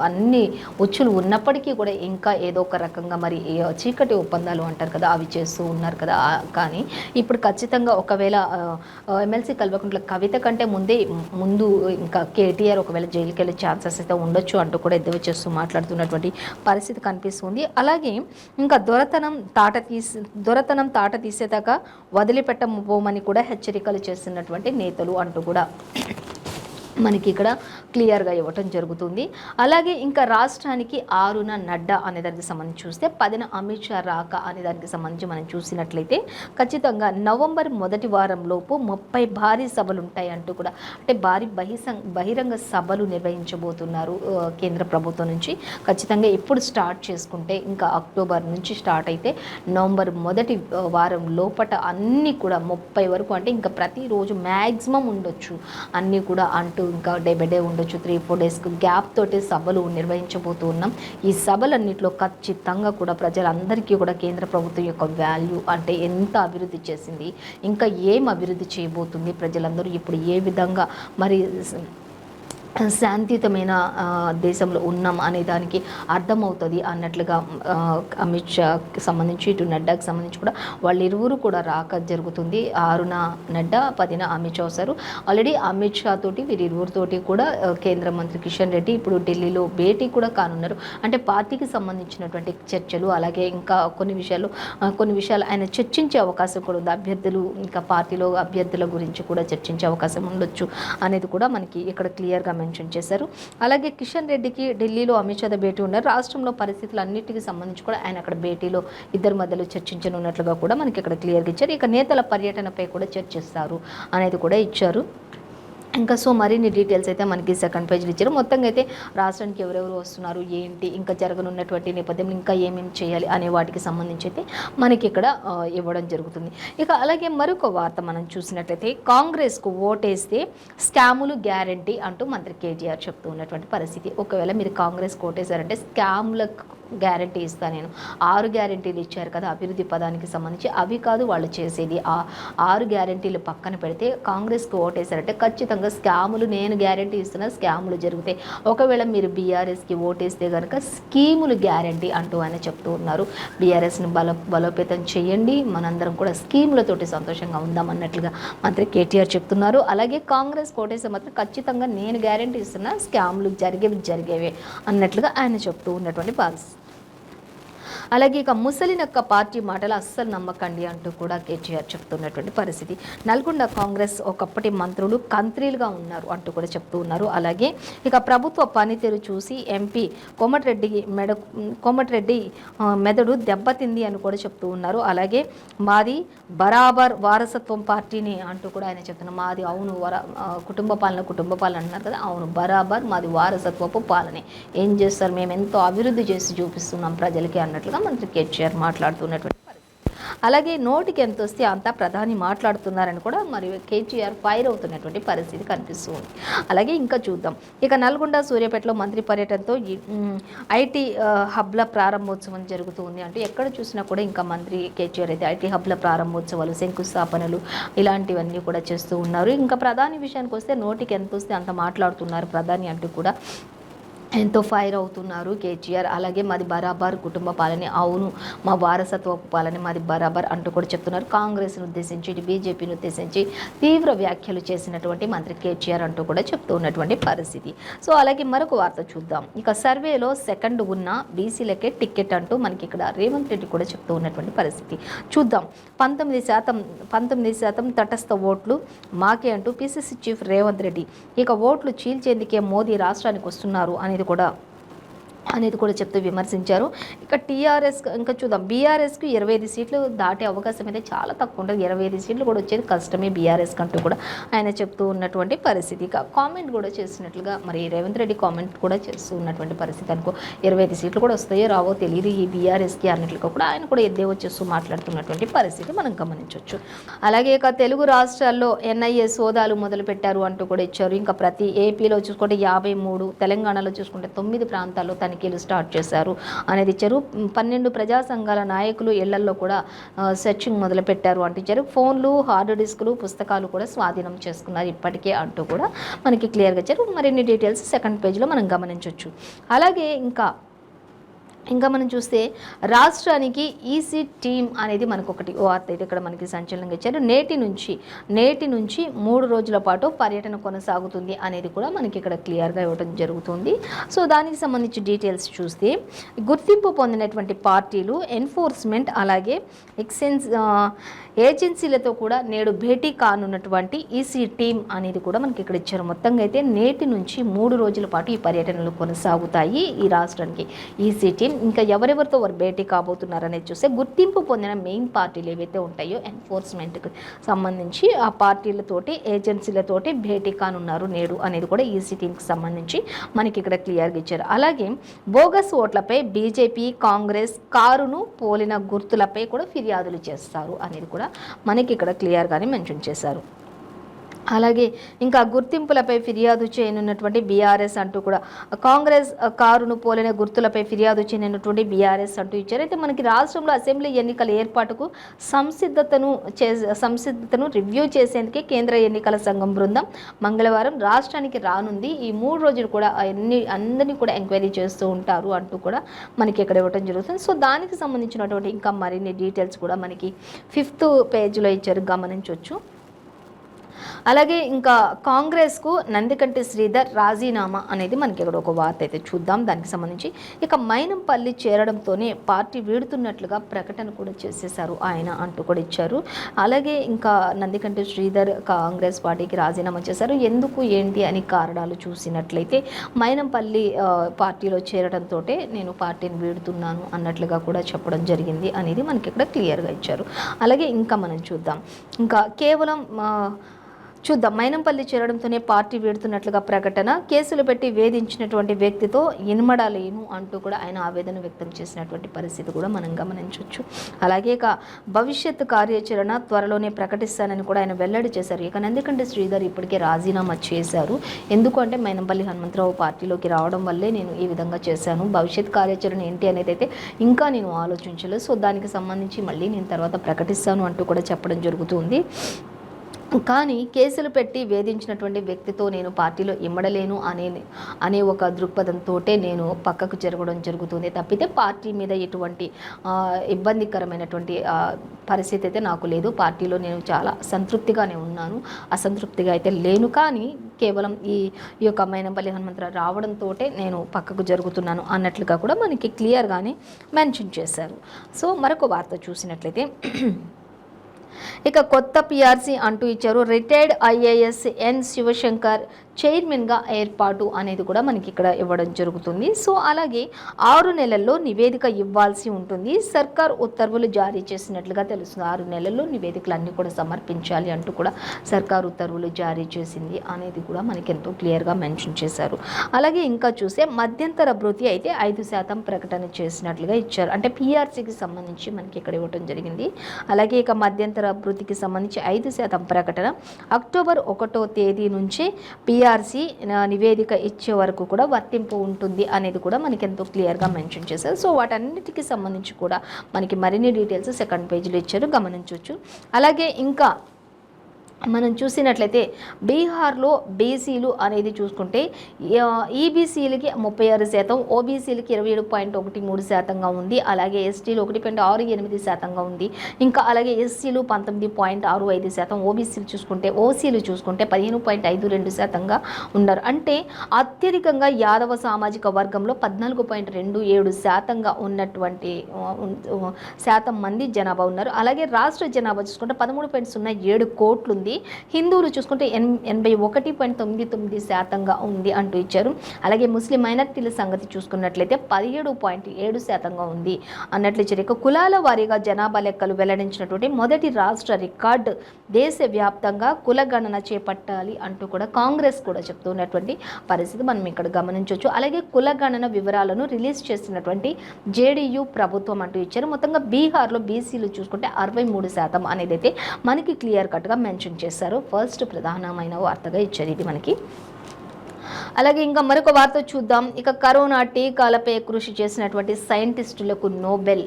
అన్ని ఉచ్చులు ఉన్నప్పటికీ కూడా ఇంకా ఏదో ఒక రకంగా మరి చీకటి ఒప్పందాలు అంటారు కదా అవి చేస్తూ ఉన్నారు కదా. కానీ ఇప్పుడు ఖచ్చితంగా ఒకవేళ ఎమ్మెల్సీ కల్వకుంట్ల కవిత కంటే ముందు ఇంకా కేటీఆర్ ఒకవేళ జైలుకి వెళ్ళే ఛాన్సెస్ అయితే ఉండొచ్చు అంటూ కూడా ఎద్దేవా చేస్తూ మాట్లాడుతున్నటువంటి పరిస్థితి కనిపిస్తుంది. అలాగే ఇంకా దొరతనం తాట తీసేదాకా వదిలిపెట్టబోమని కూడా హెచ్చరికలు చేస్తున్నటువంటి నేతలు అంటూ కూడా మనకి ఇక్కడ క్లియర్గా ఇవ్వటం జరుగుతుంది. అలాగే ఇంకా రాష్ట్రానికి 6న నడ్డా అనే దానికి సంబంధించి చూస్తే 10న అమిత్ షా రాక అనే దానికి సంబంధించి మనం చూసినట్లయితే ఖచ్చితంగా నవంబర్ మొదటి వారంలోపు 30 భారీ సభలు ఉంటాయి అంటూ కూడా అంటే భారీ బహిరంగ సభలు నిర్వహించబోతున్నారు కేంద్ర ప్రభుత్వం నుంచి. ఖచ్చితంగా ఎప్పుడు స్టార్ట్ చేసుకుంటే ఇంకా అక్టోబర్ నుంచి స్టార్ట్ అయితే నవంబర్ మొదటి వారం లోపట అన్నీ కూడా 30 వరకు అంటే ఇంకా ప్రతిరోజు మ్యాక్సిమం ఉండొచ్చు అన్నీ కూడా అంటూ ఇంకా డే బై డే ఉండొచ్చు 3-4 డేస్కి గ్యాప్ తోటి సభలు నిర్వహించబోతూ ఉన్నాం. ఈ సభలన్నింటిలో ఖచ్చితంగా కూడా ప్రజలందరికీ కూడా కేంద్ర ప్రభుత్వం యొక్క వాల్యూ అంటే ఎంత అభివృద్ధి చేసింది, ఇంకా ఏం అభివృద్ధి చేయబోతుంది, ప్రజలందరూ ఇప్పుడు ఏ విధంగా మరి శాంతియుతమైన దేశంలో ఉన్నాం అనే దానికి అర్థమవుతుంది అన్నట్లుగా అమిత్ షాకి సంబంధించి ఇటు నడ్డాకి సంబంధించి కూడా వాళ్ళిరువురు కూడా రాక జరుగుతుంది. 6న నడ్డా, 10న అమిత్ షా వస్తారు. ఆల్రెడీ అమిత్ షా తోటి వీరిరువురితోటి కూడా కేంద్ర మంత్రి కిషన్ రెడ్డి ఇప్పుడు ఢిల్లీలో భేటీ కూడా కానున్నారు. అంటే పార్టీకి సంబంధించినటువంటి చర్చలు, అలాగే ఇంకా కొన్ని విషయాలు ఆయన చర్చించే అవకాశం కూడా ఉంది. అభ్యర్థులు ఇంకా పార్టీలో అభ్యర్థుల గురించి కూడా చర్చించే అవకాశం ఉండొచ్చు అనేది కూడా మనకి ఇక్కడ క్లియర్గా మెన్షన్ చేశారు. అలాగే కిషన్ రెడ్డికి ఢిల్లీలో అమిత్ షా భేటీ ఉన్నారు. రాష్ట్రంలో పరిస్థితులు అన్నిటికీ సంబంధించి కూడా ఆయన అక్కడ భేటీలో ఇద్దరి మధ్యలో చర్చించనున్నట్లుగా కూడా మనకి ఇక్కడ క్లియర్గా ఇచ్చారు. ఇక నేతల పర్యటనపై కూడా చర్చిస్తారు అనేది కూడా ఇచ్చారు. ఇంకా సో మరిన్ని డీటెయిల్స్ అయితే మనకి సెకండ్ పేజ్లో ఇచ్చారు. మొత్తంగా అయితే రాష్ట్రానికి ఎవరెవరు వస్తున్నారు, ఏంటి, ఇంకా జరగనున్నటువంటి నేపథ్యంలో ఇంకా ఏమేమి చేయాలి అనే వాటికి సంబంధించి అయితే మనకి ఇక్కడ ఇవ్వడం జరుగుతుంది. ఇక అలాగే మరొక వార్త మనం చూసినట్లయితే కాంగ్రెస్కు ఓటేస్తే స్కాములు గ్యారంటీ అంటూ మంత్రి కేటీఆర్ చెప్తూ ఉన్నటువంటి పరిస్థితి. ఒకవేళ మీరు కాంగ్రెస్కి ఓటేశారంటే స్కాములకు గ్యారంటీ ఇస్తాను నేను. 6 గ్యారంటీలు ఇచ్చారు కదా అభివృద్ధి పదానికి సంబంధించి, అవి కాదు వాళ్ళు చేసేది. ఆ 6 గ్యారంటీలు పక్కన పెడితే కాంగ్రెస్కి ఓటేశారంటే ఖచ్చితంగా స్కాములు, నేను గ్యారంటీ ఇస్తున్నా స్కాములు జరుగుతాయి. ఒకవేళ మీరు బీఆర్ఎస్కి ఓటేస్తే కనుక స్కీములు గ్యారంటీ అంటూ ఆయన చెప్తూ ఉన్నారు. బీఆర్ఎస్ని బలోపేతం చేయండి, మనందరం కూడా స్కీములతోటి సంతోషంగా ఉందాం అన్నట్లుగా మంత్రి కేటీఆర్ చెప్తున్నారు. అలాగే కాంగ్రెస్ ఓటేస్తే మాత్రం ఖచ్చితంగా నేను గ్యారంటీ ఇస్తున్నా స్కాములు జరిగేవే అన్నట్లుగా ఆయన చెప్తూ ఉన్నటువంటి పరిస్థితి. అలాగే ఇక ముసలినక్క పార్టీ మాటలు అస్సలు నమ్మకండి అంటూ కూడా కేటీఆర్ చెప్తున్నటువంటి పరిస్థితి. నల్గొండ కాంగ్రెస్ ఒకప్పటి మంత్రులు కంత్రీలుగా ఉన్నారు అంటూ కూడా చెప్తూ ఉన్నారు. అలాగే ఇక ప్రభుత్వ పనితీరు చూసి ఎంపీ కోమటిరెడ్డి మెదడు దెబ్బతింది అని కూడా చెప్తూ ఉన్నారు. అలాగే మాది బరాబర్ వారసత్వం పార్టీని అంటూ కూడా ఆయన చెప్తున్నారు. మాది అవును కుటుంబ పాలన అన్నారు కదా, అవును బరాబర్ మాది వారసత్వపు పాలనే. ఏం చేస్తారు, మేము ఎంతో అభివృద్ధి చేసి చూపిస్తున్నాం ప్రజలకి అన్నట్లుగా మంత్రి కేటీఆర్ మాట్లాడుతున్నటువంటి పరిస్థితి. అలాగే నోటికి ఎంత వస్తే అంతా ప్రధాని మాట్లాడుతున్నారని కూడా మరి కేటీఆర్ ఫైర్ అవుతున్నటువంటి పరిస్థితి కనిపిస్తుంది. అలాగే ఇంకా చూద్దాం. ఇక నల్గొండ సూర్యాపేటలో మంత్రి పర్యటనతో ఐటీ హబ్ల ప్రారంభోత్సవం జరుగుతుంది అంటూ ఎక్కడ చూసినా కూడా ఇంకా మంత్రి కేటీఆర్ అయితే ఐటీ హబ్ల ప్రారంభోత్సవాలు, శంకుస్థాపనలు ఇలాంటివన్నీ కూడా చేస్తూ ఉన్నారు. ఇంకా ప్రధాని విషయానికి వస్తే నోటికి ఎంత వస్తే అంత మాట్లాడుతున్నారు ప్రధాని అంటూ కూడా ఎంతో ఫైర్ అవుతున్నారు కేటీఆర్. అలాగే మాది బరాబర్ కుటుంబ పాలనే, అవును మా వారసత్వపు పాలనే మాది బరాబర్ అంటూ కూడా చెప్తున్నారు. కాంగ్రెస్ను ఉద్దేశించి, బీజేపీని ఉద్దేశించి తీవ్ర వ్యాఖ్యలు చేసినటువంటి మంత్రి కేటీఆర్ అంటూ కూడా చెప్తూ ఉన్నటువంటి పరిస్థితి. సో అలాగే మరొక వార్త చూద్దాం. ఇక సర్వేలో సెకండ్ ఉన్న బీసీలకే టికెట్ అంటూ మనకి ఇక్కడ రేవంత్ రెడ్డి కూడా చెప్తూ ఉన్నటువంటి పరిస్థితి చూద్దాం. 19% తటస్థ ఓట్లు మాకే అంటూ పీసీసీ చీఫ్ రేవంత్ రెడ్డి ఇక ఓట్లు చీల్చేందుకే మోదీ రాష్ట్రానికి వస్తున్నారు అనేది కూడా చెప్తూ విమర్శించారు. ఇక టీఆర్ఎస్ ఇంకా చూద్దాం. బీఆర్ఎస్కి 25 సీట్లు దాటే అవకాశం అయితే చాలా తక్కువ ఉంటుంది. 25 సీట్లు కూడా వచ్చేది కష్టమే బీఆర్ఎస్ కంటూ కూడా ఆయన చెప్తూ ఉన్నటువంటి పరిస్థితి. ఇక కామెంట్ కూడా చేసినట్లుగా మరి రేవంత్ రెడ్డి కామెంట్ కూడా చేస్తూ ఉన్నటువంటి పరిస్థితి. అనుకో 25 సీట్లు కూడా వస్తాయో రావో తెలియదు ఈ బీఆర్ఎస్కి అన్నట్లుగా కూడా ఆయన కూడా ఎద్దేవో చేస్తూ మాట్లాడుతున్నటువంటి పరిస్థితి మనం గమనించవచ్చు. అలాగే ఇక తెలుగు రాష్ట్రాల్లో ఎన్ఐఏ సోదాలు మొదలుపెట్టారు అంటూ కూడా ఇచ్చారు. ఇంకా ప్రతి ఏపీలో చూసుకుంటే 53, తెలంగాణలో చూసుకుంటే 9 ప్రాంతాల్లో తనిఖీలు స్టార్ట్ చేశారు అనేది ఇచ్చారు. 12 ప్రజా సంఘాల నాయకులు ఇళ్లల్లో కూడా సెర్చింగ్ మొదలుపెట్టారు అంటూ ఇచ్చారు. ఫోన్లు, హార్డ్ డిస్కులు, పుస్తకాలు కూడా స్వాధీనం చేసుకున్నారు ఇప్పటికే అంటూ కూడా మనకి క్లియర్గా ఇచ్చారు. మరిన్ని డీటెయిల్స్ సెకండ్ పేజ్లో మనం గమనించవచ్చు. అలాగే ఇంకా మనం చూస్తే రాష్ట్రానికి ఈసీ టీమ్ అనేది మనకు ఒకటి వార్త అయితే ఇక్కడ మనకి సంచలనంగా ఇచ్చారు. నేటి నుంచి 3 రోజుల పాటు పర్యటన కొనసాగుతుంది అనేది కూడా మనకి ఇక్కడ క్లియర్గా ఇవ్వడం జరుగుతుంది. సో దానికి సంబంధించి డీటెయిల్స్ చూస్తే గుర్తింపు పొందినటువంటి పార్టీలు, ఎన్ఫోర్స్మెంట్ అలాగే ఏజెన్సీలతో కూడా నేడు భేటీ కానున్నటువంటి ఈసీ టీమ్ అనేది కూడా మనకి ఇక్కడ ఇచ్చారు. మొత్తంగా అయితే నేటి నుంచి 3 రోజుల పాటు ఈ పర్యటనలు కొనసాగుతాయి ఈ రాష్ట్రానికి ఈసీ టీమ్. ఇంకా ఎవరెవరితో వారు భేటీ కాబోతున్నారు అనేది చూస్తే గుర్తింపు పొందిన మెయిన్ పార్టీలు ఏవైతే ఉంటాయో ఎన్ఫోర్స్మెంట్కి సంబంధించి ఆ పార్టీలతోటి, ఏజెన్సీలతోటి భేటీ కానున్నారు నేడు అనేది కూడా ఈసీ టీమ్కి సంబంధించి మనకి ఇక్కడ క్లియర్గా ఇచ్చారు. అలాగే బోగస్ ఓట్లపై బీజేపీ, కాంగ్రెస్ కారును పోలిన గుర్తులపై కూడా ఫిర్యాదులు చేస్తారు అనేది కూడా మనకి ఇక్కడ క్లియర్గానే మెన్షన్ చేశారు. అలాగే ఇంకా గుర్తింపులపై ఫిర్యాదు చేయనున్నటువంటి బీఆర్ఎస్ అంటూ కూడా కాంగ్రెస్ కారును పోలిన గుర్తులపై ఫిర్యాదు చేయనున్నటువంటి బీఆర్ఎస్ అంటూ ఇచ్చారు. అయితే మనకి రాష్ట్రంలో అసెంబ్లీ ఎన్నికల ఏర్పాటుకు సంసిద్ధతను రివ్యూ చేసేందుకే కేంద్ర ఎన్నికల సంఘం బృందం మంగళవారం రాష్ట్రానికి రానుంది. ఈ 3 రోజులు కూడా అందరినీ కూడా ఎంక్వైరీ చేస్తూ ఉంటారు అంటూ కూడా మనకి ఇక్కడ ఇవ్వడం జరుగుతుంది. సో దానికి సంబంధించినటువంటి ఇంకా మరిన్ని డీటెయిల్స్ కూడా మనకి 5th పేజ్లో ఇచ్చారు, గమనించవచ్చు. అలాగే ఇంకా కాంగ్రెస్కు నందికంటి శ్రీధర్ రాజీనామా అనేది మనకి ఇక్కడ ఒక వార్త అయితే చూద్దాం. దానికి సంబంధించి ఇక మైనంపల్లి చేరడంతోనే పార్టీ వీడుతున్నట్లుగా ప్రకటన కూడా చేసేశారు ఆయన అంటూ కూడా ఇచ్చారు. అలాగే ఇంకా నందికంటి శ్రీధర్ కాంగ్రెస్ పార్టీకి రాజీనామా చేశారు. ఎందుకు ఏంటి అని కారణాలు చూసినట్లయితే మైనంపల్లి పార్టీలో చేరడంతో నేను పార్టీని వీడుతున్నాను అన్నట్లుగా కూడా చెప్పడం జరిగింది అనేది మనకి ఇక్కడ క్లియర్గా ఇచ్చారు. అలాగే ఇంకా మనం చూద్దాం, ఇంకా కేవలం చూద్దాం. మైనంపల్లి చేరడంతోనే పార్టీ వీడుతున్నట్లుగా ప్రకటన, కేసులు పెట్టి వేధించినటువంటి వ్యక్తితో ఇన్మడలేను అంటూ కూడా ఆయన ఆవేదన వ్యక్తం చేసినటువంటి పరిస్థితి కూడా మనం గమనించవచ్చు. అలాగే ఇక భవిష్యత్తు కార్యాచరణ త్వరలోనే ప్రకటిస్తానని కూడా ఆయన వెల్లడి చేశారు. ఇక నందికంటి శ్రీధర్ ఇప్పటికే రాజీనామా చేశారు. ఎందుకంటే మైనంపల్లి హనుమంతరావు పార్టీలోకి రావడం వల్లే నేను ఈ విధంగా చేశాను, భవిష్యత్ కార్యాచరణ ఏంటి అనేది అయితే ఇంకా నేను ఆలోచించలేదు, సో దానికి సంబంధించి మళ్ళీ నేను తర్వాత ప్రకటిస్తాను అంటూ కూడా చెప్పడం జరుగుతుంది. కానీ కేసులు పెట్టి వేధించినటువంటి వ్యక్తితో నేను పార్టీలో ఇమ్మడలేను అనే ఒక దృక్పథంతో నేను పక్కకు జరగడం జరుగుతుంది తప్పితే పార్టీ మీద ఎటువంటి ఇబ్బందికరమైనటువంటి పరిస్థితి అయితే నాకు లేదు. పార్టీలో నేను చాలా సంతృప్తిగానే ఉన్నాను, అసంతృప్తిగా అయితే లేను. కానీ కేవలం ఈ యొక్క మైనంపల్లి హనుమంతరావు రావడంతో నేను పక్కకు జరుగుతున్నాను అన్నట్లుగా కూడా మనకి క్లియర్గానే మెన్షన్ చేశారు. సో మరొక వార్త చూసినట్లయితే ఇక కొత్త పిఆర్సీ అంటూ ఇచ్చారు. రిటైర్డ్ ఐఏఎస్ ఎన్ శివశంకర్ చైర్మన్గా ఏర్పాటు అనేది కూడా మనకి ఇక్కడ ఇవ్వడం జరుగుతుంది. సో అలాగే 6 నెలల్లో నివేదిక ఇవ్వాల్సి ఉంటుంది. సర్కార్ ఉత్తర్వులు జారీ చేసినట్లుగా తెలుస్తుంది. 6 నెలల్లో నివేదికలన్నీ కూడా సమర్పించాలి అంటూ కూడా సర్కార్ ఉత్తర్వులు జారీ చేసింది అనేది కూడా మనకి ఎంతో క్లియర్గా మెన్షన్ చేశారు. అలాగే ఇంకా చూస్తే మధ్యంతర భృతి అయితే 5% ప్రకటన చేసినట్లుగా ఇచ్చారు. అంటే పిఆర్సీకి సంబంధించి మనకి ఇక్కడ ఇవ్వడం జరిగింది. అలాగే ఇక మధ్యంతర భృతికి సంబంధించి 5% ప్రకటన అక్టోబర్ 1వ తేదీ నుంచి పిఆర్సీ నివేదిక ఇచ్చే వరకు కూడా వర్తింపు ఉంటుంది అనేది కూడా మనకి ఎంతో క్లియర్గా మెన్షన్ చేశారు. సో వాటన్నిటికీ సంబంధించి కూడా మనకి మరిన్ని డీటెయిల్స్ 2nd పేజీలో ఇచ్చారు, గమనించవచ్చు. అలాగే ఇంకా మనం చూసినట్లయితే బీహార్లో బీసీలు అనేది చూసుకుంటే ఈబీసీలకి 36%, ఓబీసీలకి 27.13% ఉంది. అలాగే ఎస్టీలు 1.68% ఉంది. ఇంకా అలాగే ఎస్సీలు 19.65%, ఓబీసీలు ఓసీలు చూసుకుంటే 15.52% ఉన్నారు. అంటే అత్యధికంగా యాదవ సామాజిక వర్గంలో 14.27% ఉన్నటువంటి శాతం మంది జనాభా ఉన్నారు. అలాగే రాష్ట్ర జనాభా చూసుకుంటే 13.07 కోట్లు ఉంది. హిందువులు చూసుకుంటే 81.99% ఉంది అంటూ ఇచ్చారు. అలాగే ముస్లిం మైనారిటీల సంగతి చూసుకున్నట్లయితే 17.7% ఉంది అన్నట్లు ఇచ్చారు. ఇక కులాల వారీగా జనాభా లెక్కలు వెల్లడించినటువంటి మొదటి రాష్ట్ర రికార్డు, దేశవ్యాప్తంగా కులగణన చేపట్టాలి అంటూ కూడా కాంగ్రెస్ కూడా చెప్తున్నటువంటి పరిస్థితి మనం ఇక్కడ గమనించవచ్చు. అలాగే కులగణన వివరాలను రిలీజ్ చేసినటువంటి జేడీయూ ప్రభుత్వం అంటూ ఇచ్చారు. మొత్తంగా బీహార్లో బీసీలు చూసుకుంటే 63% అనేది అయితే మనకి క్లియర్ కట్గా మెన్షన్ చేశారు. ఫస్ట్ ప్రధానమైన వార్తగా ఇచ్చారు ఇది మనకి. అలాగే ఇంకా మరొక వార్త చూద్దాం. ఇక కరోనా టీకాలపై కృషి చేసినటువంటి సైంటిస్టులకు నోబెల్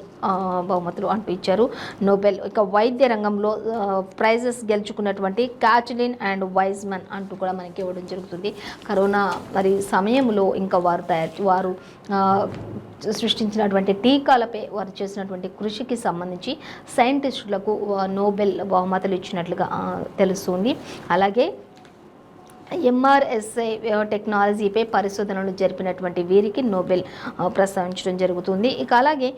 బహుమతులు అంటూ ఇచ్చారు. నోబెల్ ఇక వైద్య రంగంలో ప్రైజెస్ గెలుచుకున్నటువంటి క్యాట్లిన్ అండ్ వైజ్మన్ అంటూ కూడా మనకి ఇవ్వడం జరుగుతుంది. కరోనా మరి సమయంలో ఇంకా వారు సృష్టించినటువంటి టీకాలపై వారు చేసినటువంటి కృషికి సంబంధించి సైంటిస్టులకు నోబెల్ బహుమతులు ఇచ్చినట్లుగా తెలుస్తుంది. అలాగే ఎంఆర్ఎస్ఐ టెక్నాలజీపై పరిశోధనలు జరిపినటువంటి వీరికి నోబెల్ ప్రస్తావించడం జరుగుతుంది. ఇక అలాగే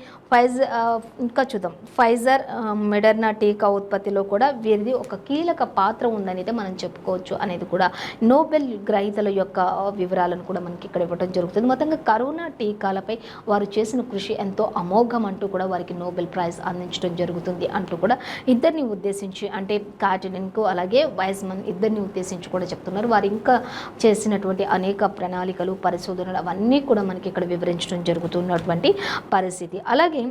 ఇంకా చూద్దాం, ఫైజర్ మెడర్నా టీకా ఉత్పత్తిలో కూడా వీరిది ఒక కీలక పాత్ర ఉందనేది మనం చెప్పుకోవచ్చు అనేది కూడా నోబెల్ గ్రహీతల యొక్క వివరాలను కూడా మనకి ఇక్కడ ఇవ్వడం జరుగుతుంది. మొత్తంగా కరోనా టీకాలపై వారు చేసిన కృషి ఎంతో అమోఘం అంటూ కూడా వారికి నోబెల్ ప్రైజ్ అందించడం జరుగుతుంది అంటూ కూడా ఇద్దరిని ఉద్దేశించి, అంటే కాటిలిన్కు అలాగే వైజ్మన్ ఇద్దరిని ఉద్దేశించి కూడా చెప్తున్నారు. వారు ఇంకా చేసినటువంటి అనేక ప్రణాళికలు, పరిశోధనలు అవన్నీ కూడా మనకి ఇక్కడ వివరించడం జరుగుతున్నటువంటి పరిస్థితి. అలాగే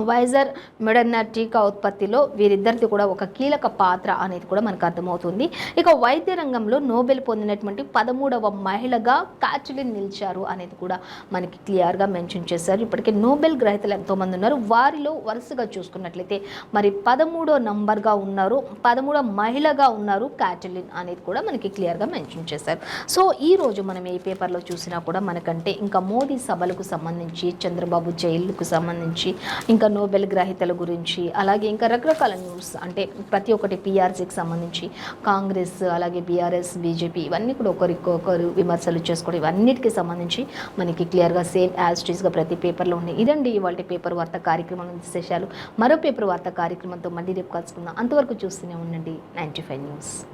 వైజర్ మెడర్నా టీకా ఉత్పత్తిలో వీరిద్దరిది కూడా ఒక కీలక పాత్ర అనేది కూడా మనకు అర్థమవుతుంది. ఇక వైద్య రంగంలో నోబెల్ పొందినటువంటి 13వ మహిళగా కాట్లిన్ నిలిచారు అనేది కూడా మనకి క్లియర్గా మెన్షన్ చేశారు. ఇప్పటికే నోబెల్ గ్రహీతలు ఎంతోమంది ఉన్నారు, వారిలో వరుసగా చూసుకున్నట్లయితే మరి 13వ నంబర్గా ఉన్నారు, 13వ మహిళగా ఉన్నారు కాట్లిన్ అనేది కూడా మనకి క్లియర్గా మెన్షన్ చేశారు. సో ఈ రోజు మనం ఏ పేపర్లో చూసినా కూడా మనకంటే ఇంకా మోదీ సభలకు సంబంధించి, చంద్రబాబు జైలుకు సంబంధించి, ఇంకా నోబెల్ గ్రహీతల గురించి, అలాగే ఇంకా రకరకాల న్యూస్ అంటే ప్రతి ఒక్కటి పీఆర్సీకి సంబంధించి కాంగ్రెస్, అలాగే బీఆర్ఎస్, బీజేపీ ఇవన్నీ కూడా ఒకరికొకరు విమర్శలు చేసుకోవడం, ఇవన్నిటికీ సంబంధించి మనకి క్లియర్గా సేమ్ యాజ్ టీస్గా ప్రతి పేపర్లో ఉన్నాయి. ఇదండి ఇవాళ పేపర్ వార్త కార్యక్రమం విశేషాలు. మరో పేపర్ వార్త కార్యక్రమంతో మళ్ళీ రేపు కలుసుకుందాం. అంతవరకు చూస్తూనే ఉండండి 95 న్యూస్.